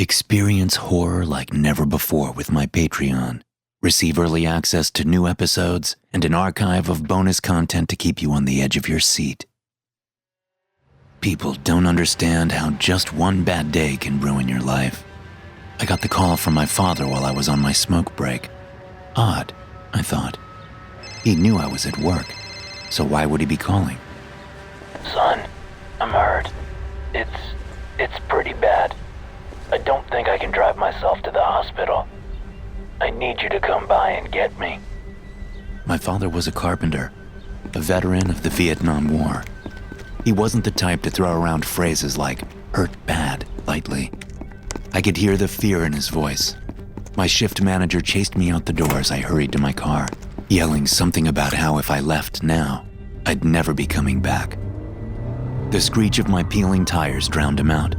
Experience horror like never before with my Patreon. Receive early access to new episodes and an archive of bonus content to keep you on the edge of your seat. People don't understand how just one bad day can ruin your life. I got the call from my father while I was on my smoke break. Odd, I thought. He knew I was at work, so why would he be calling? Son, I'm hurt. It's pretty bad. I don't think I can drive myself to the hospital. I need you to come by and get me. My father was a carpenter, a veteran of the Vietnam War. He wasn't the type to throw around phrases like hurt bad lightly. I could hear the fear in his voice. My shift manager chased me out the door as I hurried to my car, yelling something about how if I left now, I'd never be coming back. The screech of my peeling tires drowned him out.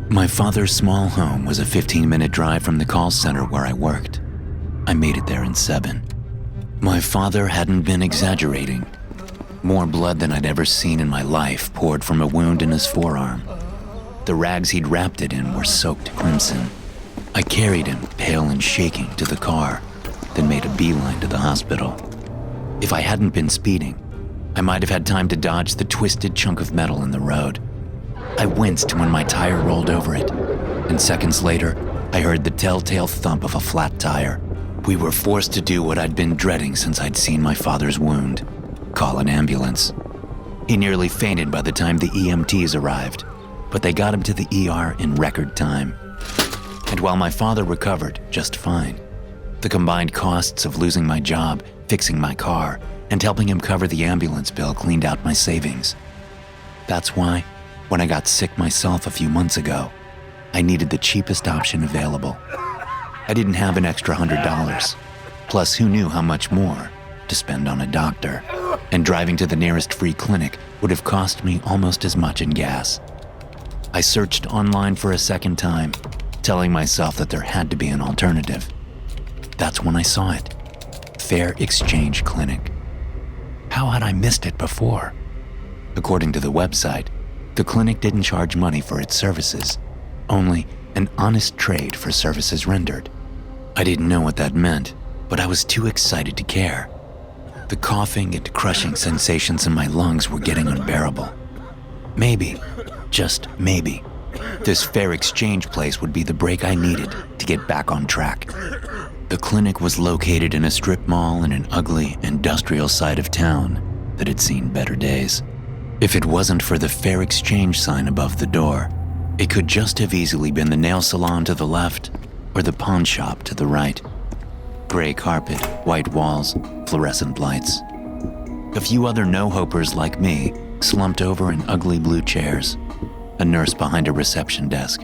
My father's small home was a 15-minute drive from the call center where I worked. I made it there in 7. My father hadn't been exaggerating. More blood than I'd ever seen in my life poured from a wound in his forearm. The rags he'd wrapped it in were soaked crimson. I carried him, pale and shaking, to the car, then made a beeline to the hospital. If I hadn't been speeding, I might have had time to dodge the twisted chunk of metal in the road. I winced when my tire rolled over it, and seconds later, I heard the telltale thump of a flat tire. We were forced to do what I'd been dreading since I'd seen my father's wound: call an ambulance. He nearly fainted by the time the EMTs arrived, but they got him to the ER in record time. And while my father recovered just fine, the combined costs of losing my job, fixing my car, and helping him cover the ambulance bill cleaned out my savings. That's why, when I got sick myself a few months ago, I needed the cheapest option available. I didn't have an extra $100, plus who knew how much more to spend on a doctor, and driving to the nearest free clinic would have cost me almost as much in gas. I searched online for a second time, telling myself that there had to be an alternative. That's when I saw it: Fair Exchange Clinic. How had I missed it before? According to the website, the clinic didn't charge money for its services, only an honest trade for services rendered. I didn't know what that meant, but I was too excited to care. The coughing and crushing sensations in my lungs were getting unbearable. Maybe, just maybe, this fair exchange place would be the break I needed to get back on track. The clinic was located in a strip mall in an ugly, industrial side of town that had seen better days. If it wasn't for the fair exchange sign above the door, it could just have easily been the nail salon to the left or the pawn shop to the right. Gray carpet, white walls, fluorescent lights. A few other no-hopers like me slumped over in ugly blue chairs, a nurse behind a reception desk.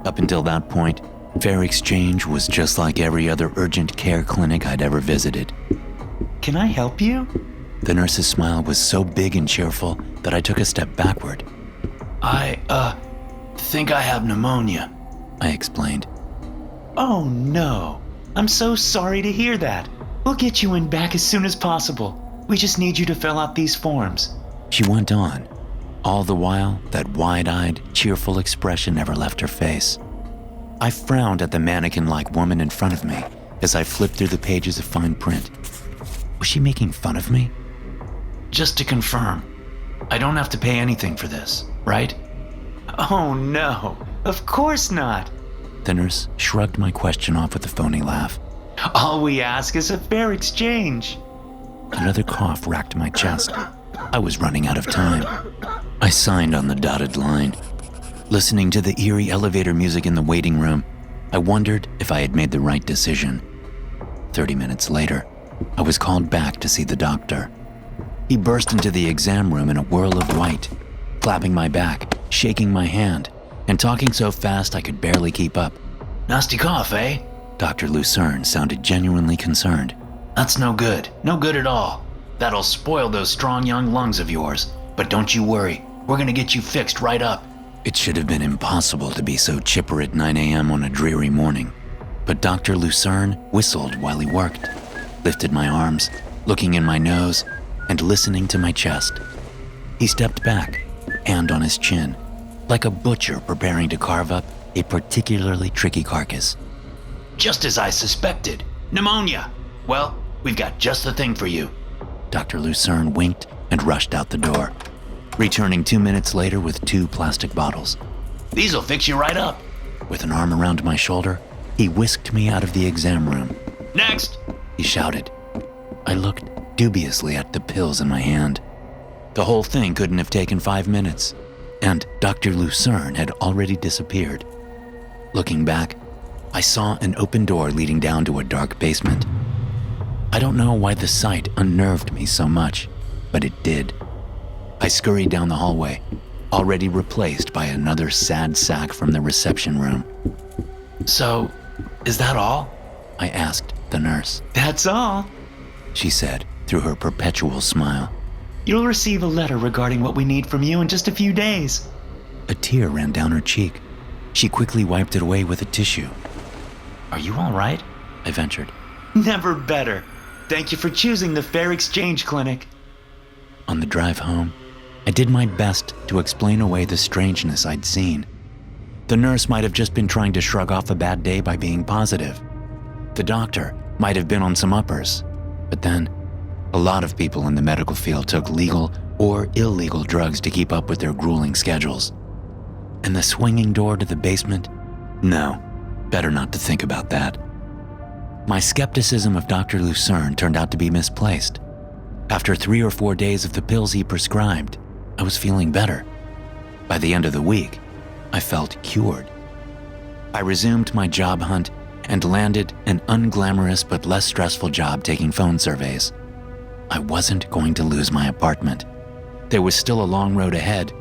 Up until that point, Fair Exchange was just like every other urgent care clinic I'd ever visited. Can I help you? The nurse's smile was so big and cheerful that I took a step backward. I think I have pneumonia, I explained. Oh no, I'm so sorry to hear that. We'll get you in back as soon as possible. We just need you to fill out these forms. She went on. All the while, that wide-eyed, cheerful expression never left her face. I frowned at the mannequin-like woman in front of me as I flipped through the pages of fine print. Was she making fun of me? Just to confirm, I don't have to pay anything for this, right? Oh no, of course not. The nurse shrugged my question off with a phony laugh. All we ask is a fair exchange. Another cough racked my chest. I was running out of time. I signed on the dotted line. Listening to the eerie elevator music in the waiting room, I wondered if I had made the right decision. 30 minutes later, I was called back to see the doctor. He burst into the exam room in a whirl of white, clapping my back, shaking my hand, and talking so fast I could barely keep up. Nasty cough, eh? Dr. Lucerne sounded genuinely concerned. That's no good at all. That'll spoil those strong young lungs of yours. But don't you worry, we're gonna get you fixed right up. It should have been impossible to be so chipper at 9 a.m. on a dreary morning, but Dr. Lucerne whistled while he worked, lifted my arms, looking in my nose, and listening to my chest. He stepped back, hand on his chin, like a butcher preparing to carve up a particularly tricky carcass. Just as I suspected. Pneumonia. Well, we've got just the thing for you. Dr. Lucerne winked and rushed out the door, returning 2 minutes later with 2 plastic bottles. These'll fix you right up. With an arm around my shoulder, he whisked me out of the exam room. Next! He shouted. I looked dubiously at the pills in my hand. The whole thing couldn't have taken 5 minutes, and Dr. Lucerne had already disappeared. Looking back, I saw an open door leading down to a dark basement. I don't know why the sight unnerved me so much, but it did. I scurried down the hallway, already replaced by another sad sack from the reception room. So, is that all? I asked the nurse. That's all. She said through her perpetual smile. You'll receive a letter regarding what we need from you in just a few days. A tear ran down her cheek. She quickly wiped it away with a tissue. Are you all right? I ventured. Never better. Thank you for choosing the Fair Exchange Clinic. On the drive home, I did my best to explain away the strangeness I'd seen. The nurse might have just been trying to shrug off a bad day by being positive. The doctor might have been on some uppers. But then, a lot of people in the medical field took legal or illegal drugs to keep up with their grueling schedules. And the swinging door to the basement? No, better not to think about that. My skepticism of Dr. Lucerne turned out to be misplaced. After 3 or 4 days of the pills he prescribed, I was feeling better. By the end of the week, I felt cured. I resumed my job hunt and landed an unglamorous but less stressful job taking phone surveys. I wasn't going to lose my apartment. There was still a long road ahead,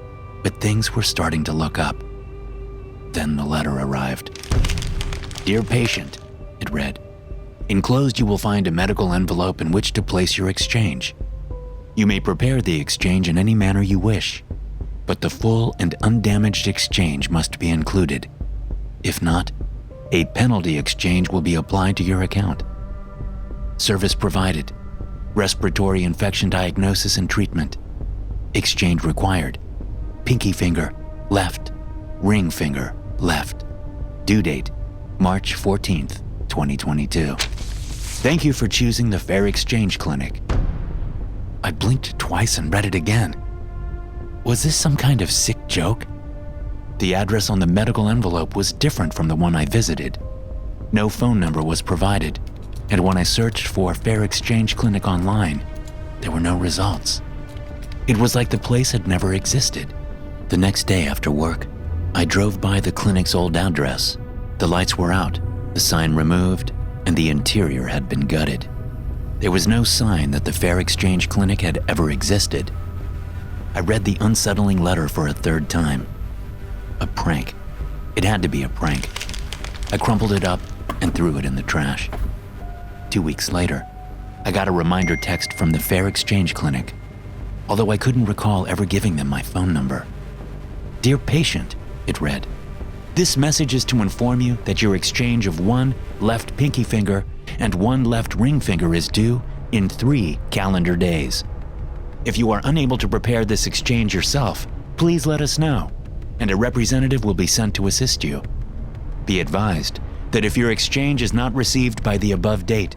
but things were starting to look up. Then the letter arrived. Dear patient, it read. Enclosed you will find a medical envelope in which to place your exchange. You may prepare the exchange in any manner you wish, but the full and undamaged exchange must be included. If not, a penalty exchange will be applied to your account. Service provided. Respiratory infection diagnosis and treatment. Exchange required. Pinky finger, left. Ring finger, left. Due date, March 14th, 2022. Thank you for choosing the Fair Exchange Clinic. I blinked twice and read it again. Was this some kind of sick joke? The address on the medical envelope was different from the one I visited. No phone number was provided, and when I searched for Fair Exchange Clinic online, there were no results. It was like the place had never existed. The next day after work, I drove by the clinic's old address. The lights were out, the sign removed, and the interior had been gutted. There was no sign that the Fair Exchange Clinic had ever existed. I read the unsettling letter for a 3rd time. A prank. It had to be a prank. I crumpled it up and threw it in the trash. 2 weeks later, I got a reminder text from the Fair Exchange Clinic, although I couldn't recall ever giving them my phone number. Dear patient, it read, this message is to inform you that your exchange of 1 left pinky finger and 1 left ring finger is due in 3 calendar days. If you are unable to prepare this exchange yourself, please let us know, and a representative will be sent to assist you. Be advised that if your exchange is not received by the above date,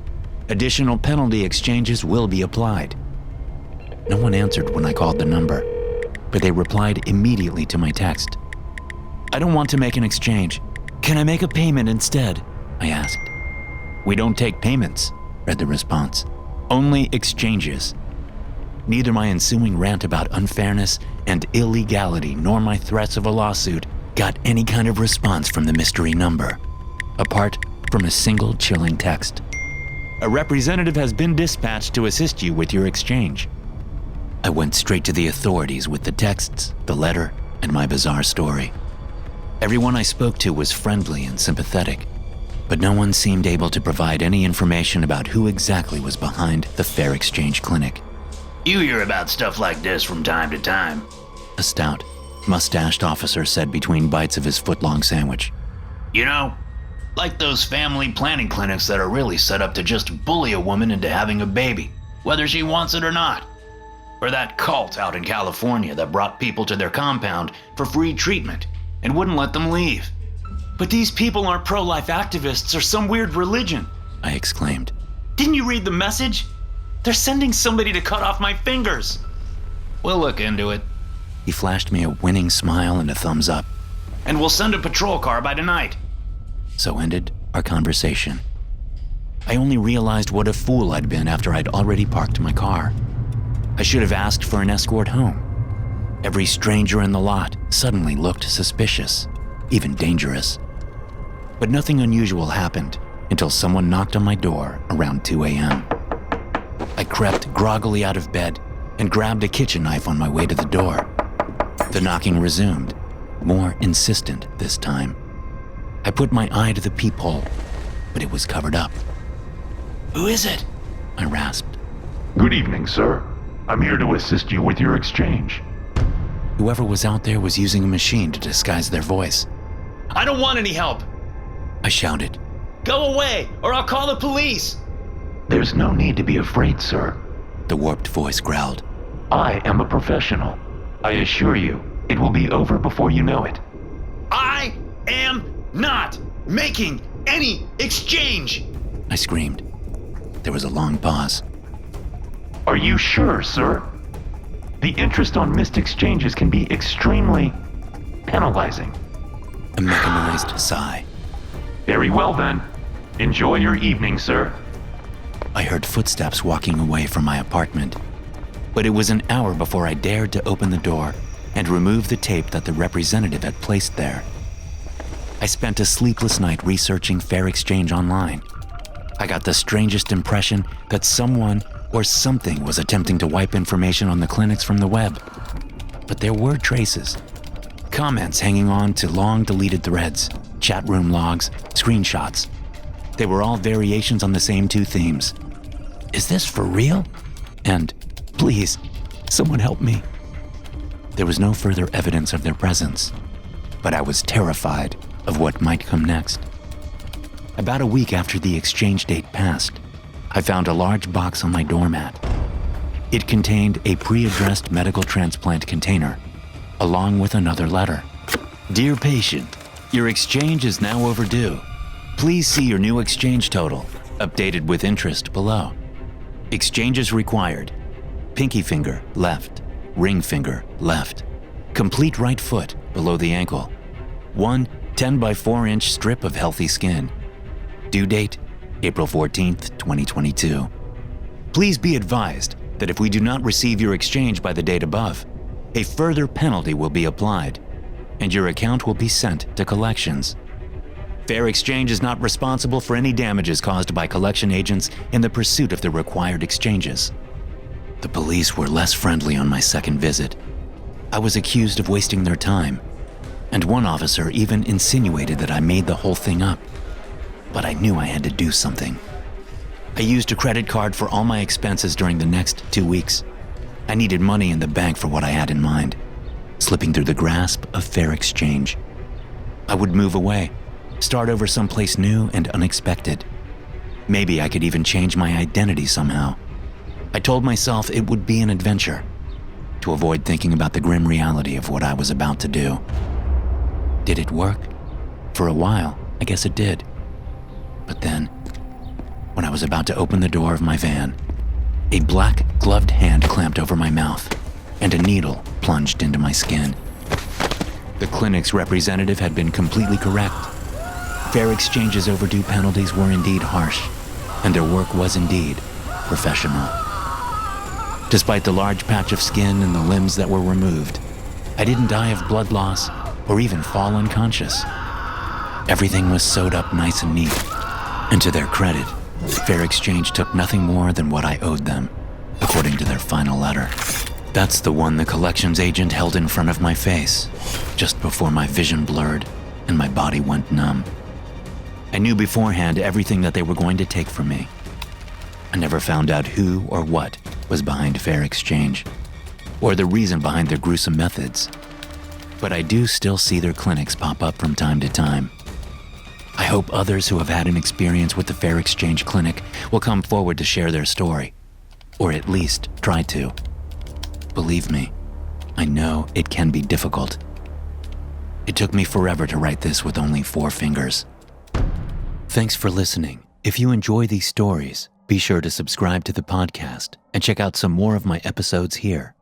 additional penalty exchanges will be applied. No one answered when I called the number, but they replied immediately to my text. I don't want to make an exchange. Can I make a payment instead? I asked. We don't take payments, read the response. Only exchanges. Neither my ensuing rant about unfairness and illegality nor my threats of a lawsuit got any kind of response from the mystery number, apart from a single chilling text. A representative has been dispatched to assist you with your exchange. I went straight to the authorities with the texts, the letter, and my bizarre story. Everyone I spoke to was friendly and sympathetic, but no one seemed able to provide any information about who exactly was behind the Fair Exchange Clinic. You hear about stuff like this from time to time, a stout, mustached officer said between bites of his foot-long sandwich. You know, like those family planning clinics that are really set up to just bully a woman into having a baby, whether she wants it or not. Or that cult out in California that brought people to their compound for free treatment and wouldn't let them leave. But these people aren't pro-life activists or some weird religion, I exclaimed. Didn't you read the message? They're sending somebody to cut off my fingers. We'll look into it. He flashed me a winning smile and a thumbs up. And we'll send a patrol car by tonight. So ended our conversation. I only realized what a fool I'd been after I'd already parked my car. I should have asked for an escort home. Every stranger in the lot suddenly looked suspicious, even dangerous. But nothing unusual happened until someone knocked on my door around 2 a.m. I crept groggily out of bed and grabbed a kitchen knife on my way to the door. The knocking resumed, more insistent this time. I put my eye to the peephole, but it was covered up. Who is it? I rasped. Good evening, sir. I'm here to assist you with your exchange. Whoever was out there was using a machine to disguise their voice. I don't want any help. I shouted. Go away, or I'll call the police. There's no need to be afraid, sir. The warped voice growled. I am a professional. I assure you, it will be over before you know it. I am not making any exchange. I screamed. There was a long pause. Are you sure, sir? The interest on missed exchanges can be extremely penalizing. A mechanized sigh. Very well then. Enjoy your evening, sir. I heard footsteps walking away from my apartment, but it was an hour before I dared to open the door and remove the tape that the representative had placed there. I spent a sleepless night researching fair exchange online. I got the strangest impression that someone or something was attempting to wipe information on the clinics from the web. But there were traces. Comments hanging on to long deleted threads, chat room logs, screenshots. They were all variations on the same two themes. Is this for real? And, please, someone help me. There was no further evidence of their presence, but I was terrified of what might come next. About a week after the exchange date passed, I found a large box on my doormat. It contained a pre-addressed medical transplant container, along with another letter. Dear patient, your exchange is now overdue. Please see your new exchange total, updated with interest below. Exchanges required. Pinky finger, left. Ring finger, left. Complete right foot, below the ankle. 1 10 by 4 inch strip of healthy skin. Due date, April 14th, 2022. Please be advised that if we do not receive your exchange by the date above, a further penalty will be applied, and your account will be sent to collections. Fair Exchange is not responsible for any damages caused by collection agents in the pursuit of the required exchanges. The police were less friendly on my second visit. I was accused of wasting their time, and one officer even insinuated that I made the whole thing up. But I knew I had to do something. I used a credit card for all my expenses during the next 2 weeks. I needed money in the bank for what I had in mind, slipping through the grasp of Fair Exchange. I would move away, start over someplace new and unexpected. Maybe I could even change my identity somehow. I told myself it would be an adventure, to avoid thinking about the grim reality of what I was about to do. Did it work? For a while, I guess it did. But then, when I was about to open the door of my van, a black gloved hand clamped over my mouth, and a needle plunged into my skin. The clinic's representative had been completely correct. Fair Exchange's overdue penalties were indeed harsh, and their work was indeed professional. Despite the large patch of skin and the limbs that were removed, I didn't die of blood loss or even fall unconscious. Everything was sewed up nice and neat, and to their credit, Fair Exchange took nothing more than what I owed them, according to their final letter. That's the one the collections agent held in front of my face, just before my vision blurred and my body went numb. I knew beforehand everything that they were going to take from me. I never found out who or what was behind Fair Exchange, or the reason behind their gruesome methods. But I do still see their clinics pop up from time to time. I hope others who have had an experience with the Fair Exchange Clinic will come forward to share their story, or at least try to. Believe me, I know it can be difficult. It took me forever to write this with only 4 fingers. Thanks for listening. If you enjoy these stories, be sure to subscribe to the podcast and check out some more of my episodes here.